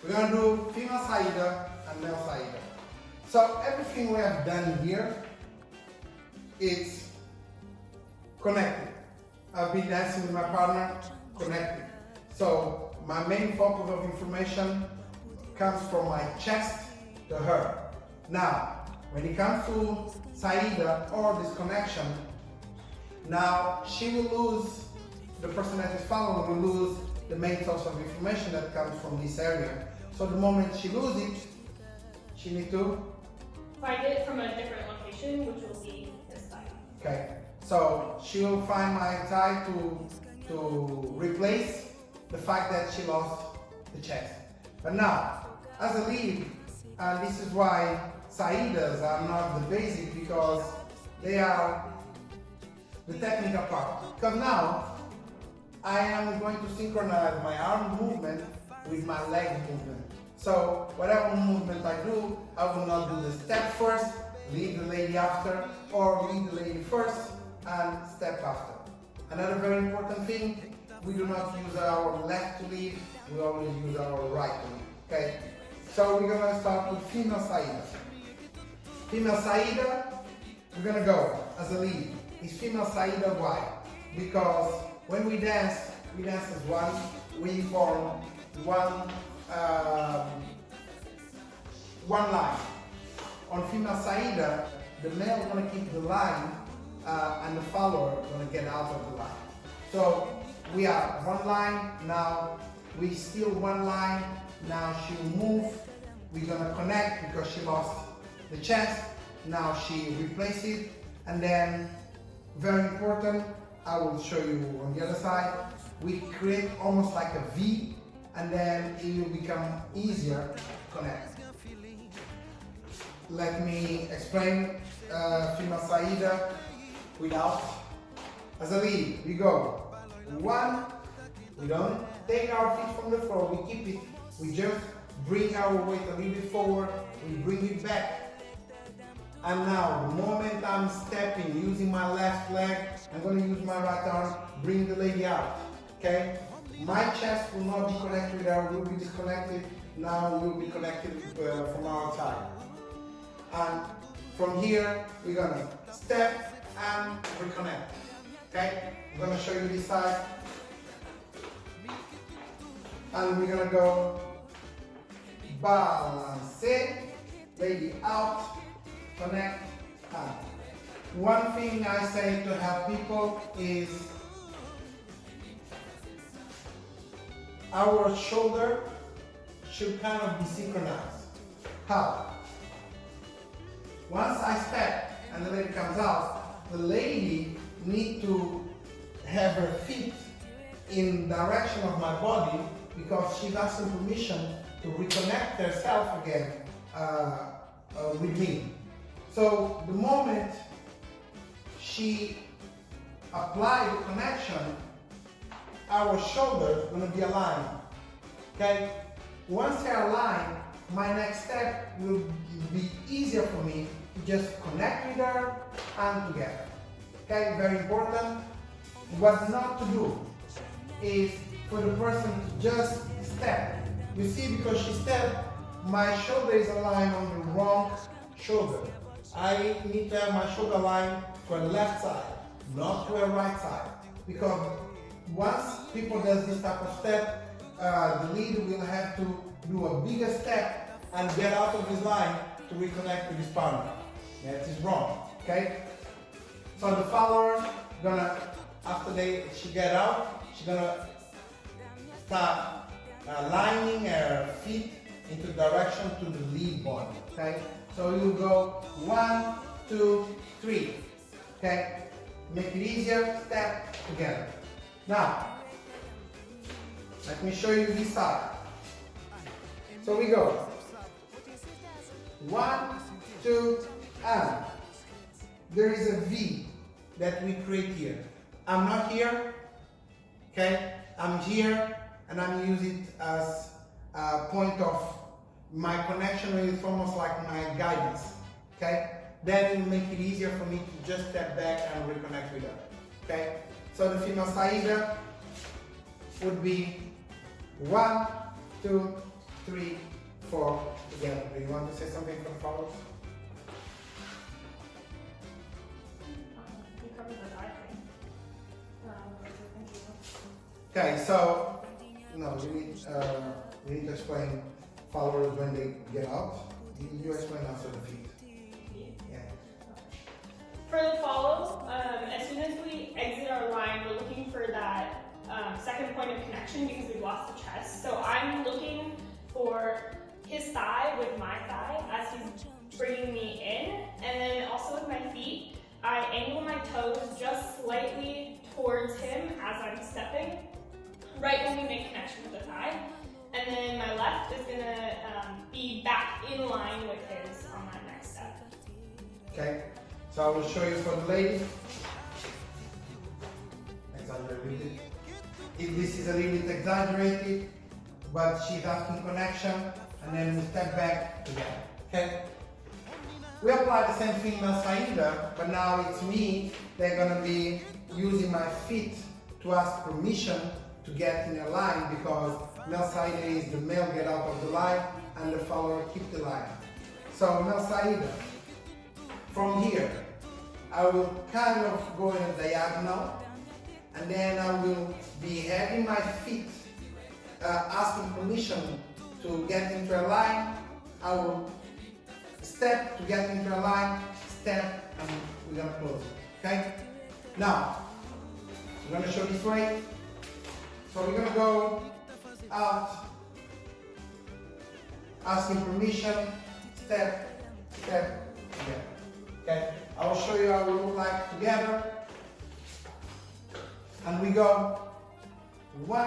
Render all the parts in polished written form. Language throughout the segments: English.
We're going to do female Saida and male Saida. So everything we have done here, it's connected. I've been dancing with my partner, connected. So my main focus of information comes from my chest to her. Now, when it comes to Saida or this connection, now she will lose, the person that is following will lose the main source of information that comes from this area. So the moment she loses it, she needs to find it from a different location, which will be this side. Okay, so she will find my tie to replace the fact that she lost the chest. But now, as a lead, and this is why Saidas are not the basic, because they are the technical part. Because now, I am going to synchronize my arm movement with my leg movement. So whatever movement I do, I will not do the step first, lead the lady after, or lead the lady first and step after. Another very important thing, we do not use our left to lead, we always use our right to lead. Okay? So we're gonna start with female Saida. Female Saida, we're gonna go as a lead. It's female Saida, why? Because when we dance as one, we form one line. On female Saida, the male is going to keep the line and the follower is going to get out of the line. So we are one line, now we still one line, now she will move, we're going to connect because she lost the chest, now she replaces it, and then, very important, I will show you on the other side, we create almost like a V, and then it will become easier to connect. Let me explain female Saida without. As a lead, we go one, we don't take our feet from the floor, we keep it, we just bring our weight a little bit forward, we bring it back. And now, the moment I'm stepping, using my left leg, I'm going to use my right arm, bring the lady out, okay? My chest will not be connected with her, will be disconnected. Now we will be connected from our side. And from here, we're going to step and reconnect, okay? I'm going to show you this side. And we're going to go balance, lady out, connect, and one thing I say to help people is our shoulder should kind of be synchronized. How? Once I step and the lady comes out, the lady needs to have her feet in direction of my body because she's asking permission to reconnect herself again with me. So the moment she applies the connection, our shoulders are going to be aligned. Okay? Once they're aligned, my next step will be easier for me to just connect with her and together. Okay? Very important. What not to do is for the person to just step. You see, because she stepped, my shoulder is aligned on the wrong shoulder. I need to have my shoulder aligned to a left side, not to a right side. Because once people does this type of step, the leader will have to do a bigger step and get out of his line to reconnect with his partner. That is wrong, okay? So the follower gonna, after she get out, she's gonna start aligning her feet into direction to the lead body, okay? So you go 1, 2, 3, okay? Make it easier, step together. Now, let me show you this side. So we go 1, 2, and there is a V that we create here. I'm not here, okay? I'm here and I'm using it as a point of my connection, is almost like my guidance, okay? Then it will make it easier for me to just step back and reconnect with her, okay? So the female Saida would be 1, 2, 3, 4 together. Do you want to say something for the followers? You covered the eye thing. Okay, so no, we need to explain followers when they get out. You explain also the feet. Yeah. For the follow, as soon as we exit our line, we're looking for that second point of connection because we've lost the chest. So I'm looking for his thigh with my thigh as he's bringing me in. And then also with my feet, I angle my toes just slightly towards him as I'm stepping, right when we make connection with the thigh. And then my left is gonna be back in line with his on that next step. Okay, so I will show you for the lady. Exaggerated. This is a little bit exaggerated, but she's asking connection, and then we step back together. Okay? We apply the same thing in Saida, but now it's me. They're gonna be using my feet to ask permission to get in a line because Mel Saida is the male get out of the line and the follower keep the line. So Mel Saida, from here, I will kind of go in a diagonal and then I will be having my feet asking permission to get into a line. I will step to get into a line, step, and we're gonna close it, okay? Now, we're gonna show this way. So we're gonna go out, asking permission, step, step, together. Okay? I will show you how we look like together. And we go 1,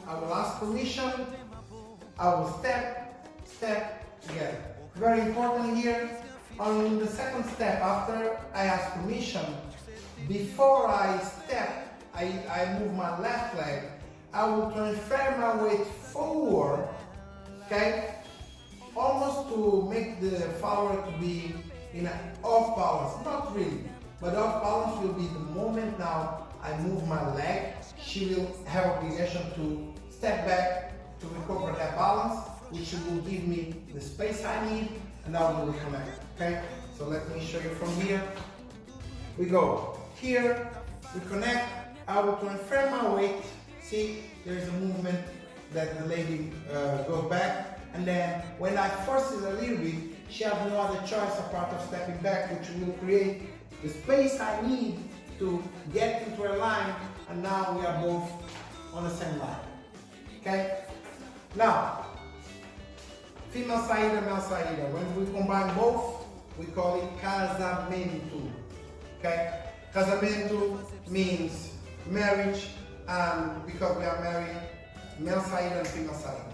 I will ask permission, I will step, step, together. Very important here, on the second step, after I ask permission, before I step, I move my left leg, I will transfer my weight forward, okay? Almost to make the follower to be in an off balance, not really, but off balance will be the moment now I move my leg, she will have obligation to step back to recover that balance, which will give me the space I need, and I will reconnect, okay? So let me show you from here. We go here, we connect, I will transfer my weight. See, there is a movement that the lady goes back, and then when I force it a little bit, she has no other choice apart of stepping back, which will create the space I need to get into a line, and now we are both on the same line. Okay? Now, female Saida, male Saida. When we combine both, we call it casamento. Okay? Casamento means marriage, and because we are married, male Saida and female Saida.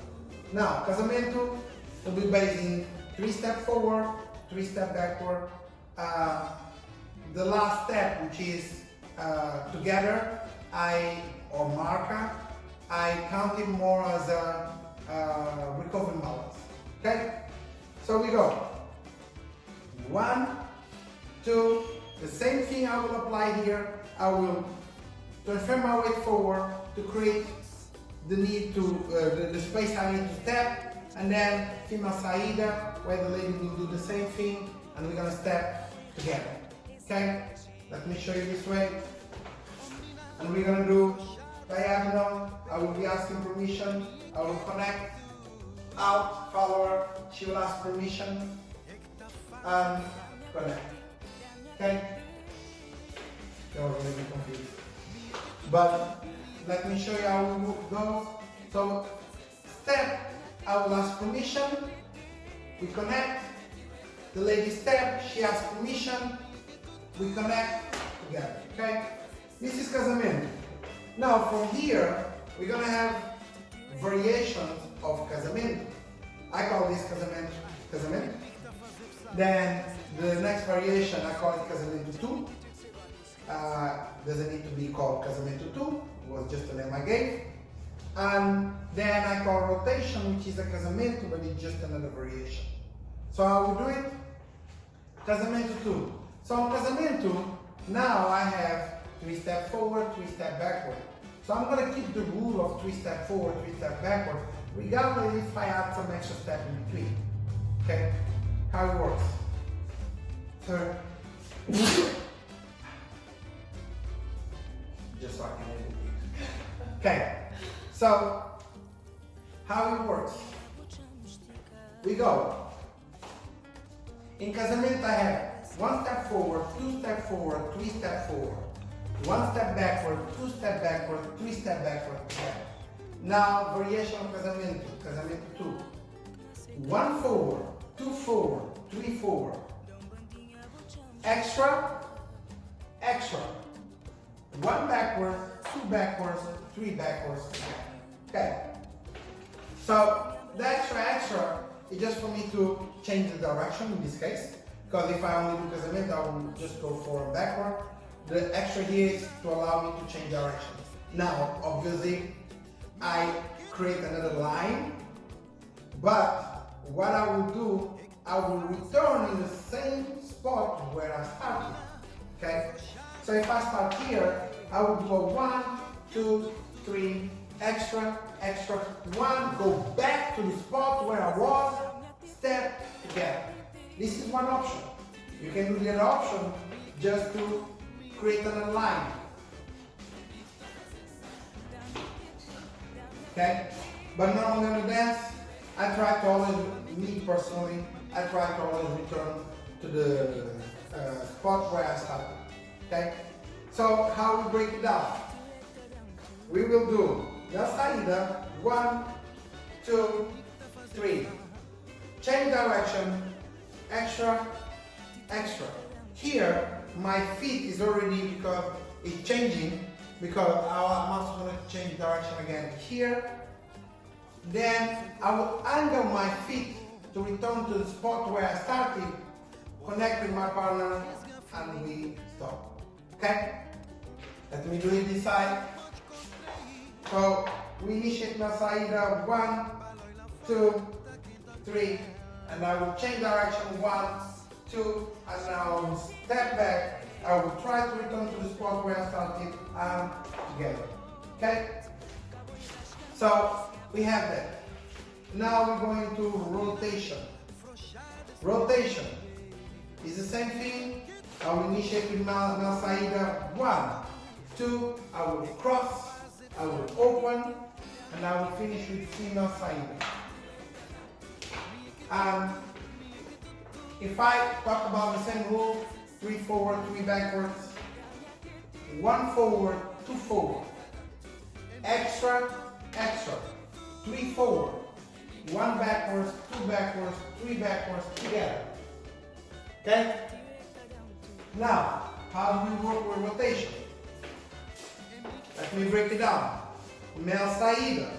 Now, casamento will be based in 3 steps forward, 3 steps backward. The last step, which is together, or marca, I count it more as a recovering balance. Okay? So we go 1, 2, the same thing I will apply here. I will transfer my weight forward to create the need to, the space I need to step, and then female Saida, where the lady will do the same thing, and we're gonna step together. Okay? Let me show you this way. And we're gonna do diagonal. I will be asking permission. I will connect, out, follower. She will ask permission, and connect. Okay? You're already confused. But let me show you how it goes. So, step, I will ask permission. We connect. The lady step, she asks permission. We connect together. Okay? This is casamento. Now from here, we're gonna have variations of casamento. I call this casamento. Then the next variation, I call it casamento 2. Doesn't need to be called casamento 2. It was just a name I gave. And then I call rotation, which is a casamento, but it's just another variation. So how we do it? Casamento 2. So on casamento, now I have 3 steps forward, 3 steps backward. So I'm going to keep the rule of 3 steps forward, 3 steps backward, regardless if I add some extra step in between. Okay? How it works. Turn. Just so I can edit it. Okay. So, how it works. We go. In Casamento I have 1 step forward, 2 step forward, 3 step forward. 1 step backward, 2 step backward, 3 step backward. Okay. Now, variation of Casamento, Casamento 2. 1 forward, 2 forward, 3 forward. Extra, extra. 1 backward, 2 backwards, 3 backwards. Okay. So, the extra is just for me to change the direction in this case. Because if I only do Casamento, I will just go forward and backward. The extra here is to allow me to change direction. Now, obviously, I create another line, but what I will do, I will return in the same spot where I started. Okay? So if I start here, I will do a 1, 2, 3, extra, extra, 1, go back to the spot where I was, step together. This is one option. You can do the other option just to create another line. Okay? But normally on the dance, I try to always, me personally, I try to always return to the spot where I started. Okay? So how we break it down? We will do la saída, 1, 2, 3. Change direction, extra, extra. Here, my feet is already, because it's changing, because I'm also going to change direction again here. Then I will angle my feet to return to the spot where I started, connect with my partner, and we stop. Okay? Let me do it this side. So we initiate my saída, 1, 2, 3, and I will change direction, 1, 2, and now I will step back. I will try to return to the spot where I started and together. Okay? So we have that. Now we're going to rotation. Rotation is the same thing. I will initiate with my saída, 1, 2, I will cross, I will open, and I will finish with female saída. And if I talk about the same rule, 3 forward, 3 backwards, 1 forward, 2 forward, extra, extra, 3 forward, 1 backwards, 2 backwards, 3 backwards, together. Okay? Now, how do we work with rotation? Let me break it down. Male saída.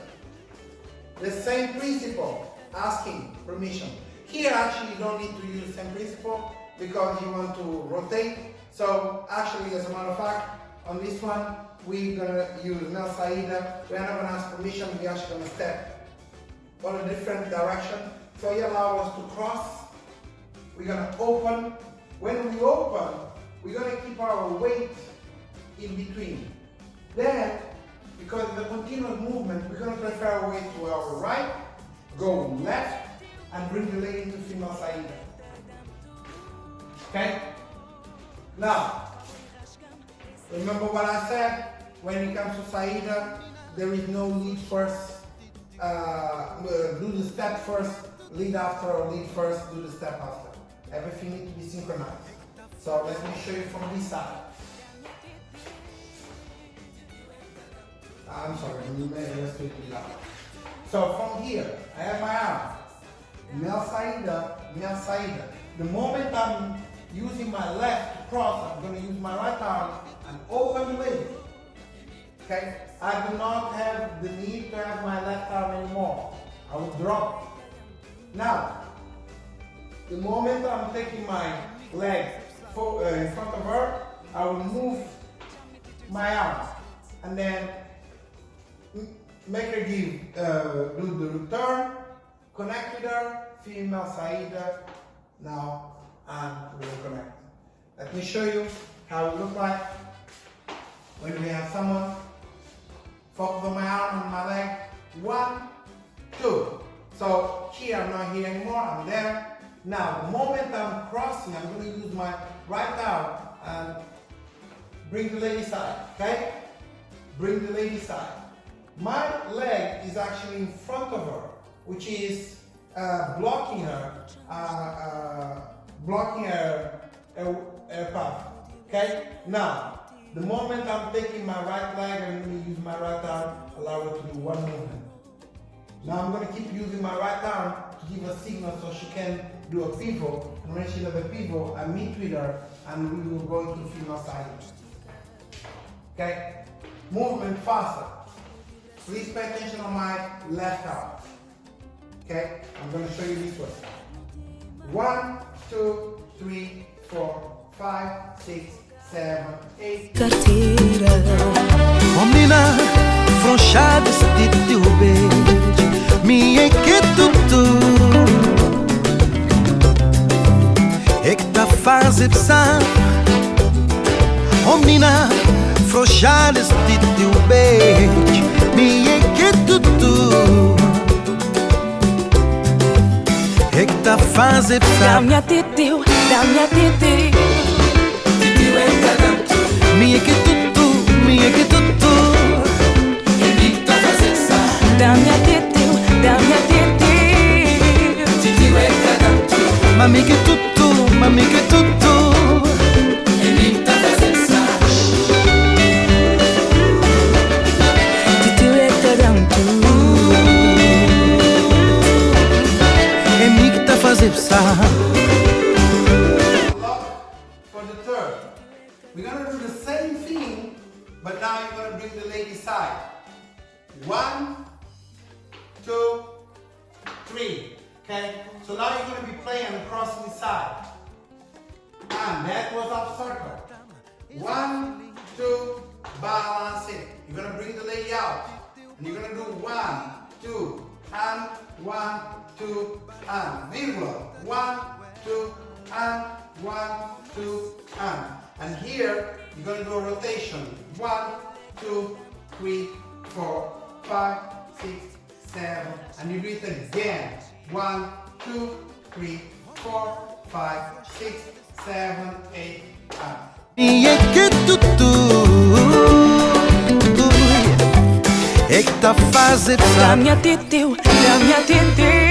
The same principle, asking permission. Here actually you don't need to use the same principle because you want to rotate. So actually, as a matter of fact, on this one, we're gonna use male saída. We're not gonna ask permission, we're actually gonna step on a different direction. So it allows us to cross. We're gonna open. When we open, we're gonna keep our weight in between. Then, because it's a continuous movement, we're gonna transfer our weight to our right, go left, and bring the leg into female saída. Okay? Now, remember what I said? When it comes to saída, there is no lead first, do the step first, lead after, or lead first, do the step after. Everything needs to be synchronized. So let me show you from this side. I'm sorry, let's do it loud. So from here, I have my arm. Male saída, male saída. The moment I'm using my left to cross, I'm going to use my right arm and open the leg. Okay? I do not have the need to have my left arm anymore. I will drop. Now, the moment I'm taking my leg in front of her, I will move my arm and then make her give, do the return, connect with her, female saída, now, and we will connect. Let me show you how it looks like when we have someone. Focus on my arm and my leg. 1, 2. So here, I'm not here anymore, I'm there. Now, the moment I'm crossing, I'm going to use my right arm and bring the lady side, okay? Bring the lady side. My leg is actually in front of her, which is blocking her path, okay? Now, the moment I'm taking my right leg, I'm going to use my right arm, allow her to do one movement. Now I'm going to keep using my right arm to give a signal so she can do a pivot, and when she does a pivot, I meet with her and we will go into female side. Okay? Movement faster. Please pay attention on my left arm. Okay? I'm going to show you this way. 1, 2, 3, 4, 5, 6, 7, 8. Carteira, menina, fronchada, de teu beijo, me enquetutu. É que tá fazendo psa, menina, fronchada, de teu beijo, me enquetutu. É que tá fazendo psa. Da minha titeu, da minha titeu. Minha que tutu, Ele tá fazendo ça. Da minha titeu, da minha titeu. Titi é cada tu. Mami que tutu, Ele tá fazendo ça. Titeu é cada é mim que tá fazendo ça. For the third, we're going to do the same thing, but now you're going to bring the lady side. 1, 2, 3. Okay? So now you're going to be playing across the side. And that was up circle. 1, 2, balance it. You're going to bring the lady out. And you're going to do 1, 2, and 1, 2, and. Virgula. 1, 2, and 1, 2, and here you're going to do a rotation. 1, 2, 3, 4, 5, 6, 7, and you do it again. 1, 2, 3, 4, 5, 6, 7, 8, and. Minha que tutu, é que tá fazendo Da ça. minha titeu, da minha titeu.